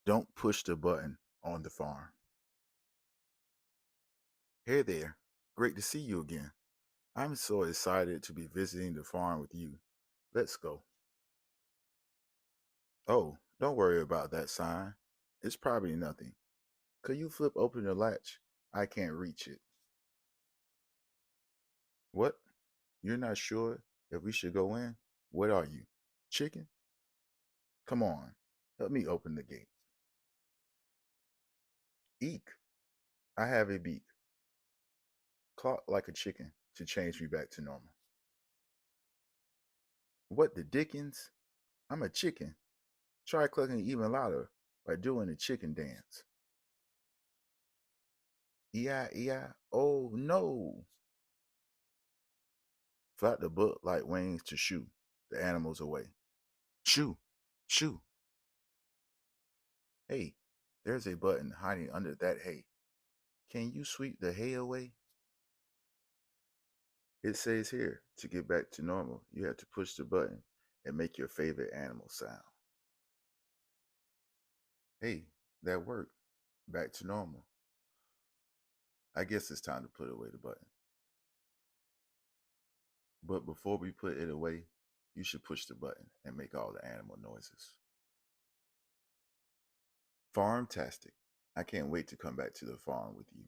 Don't push the button on the farm. Hey there. Great to see you again. I'm so excited to be visiting the farm with you. Let's go. Oh, don't worry about that sign. It's probably nothing. Could you flip open the latch? I can't reach it. What? You're not sure if we should go in? What are you? Chicken? Come on. Help me open the gate. Eek. I have a beak. Caught like a chicken to change me back to normal. What the dickens? I'm a chicken. Try clucking even louder by doing the chicken dance. E-I. Oh no. Flap the book like wings to shoo the animals away. Shoo, shoo. Hey, there's a button hiding under that hay. Can you sweep the hay away? It says here, to get back to normal, you have to push the button and make your favorite animal sound. Hey, that worked. Back to normal. I guess it's time to put away the button. But before we put it away, you should push the button and make all the animal noises. Farmtastic. I can't wait to come back to the farm with you.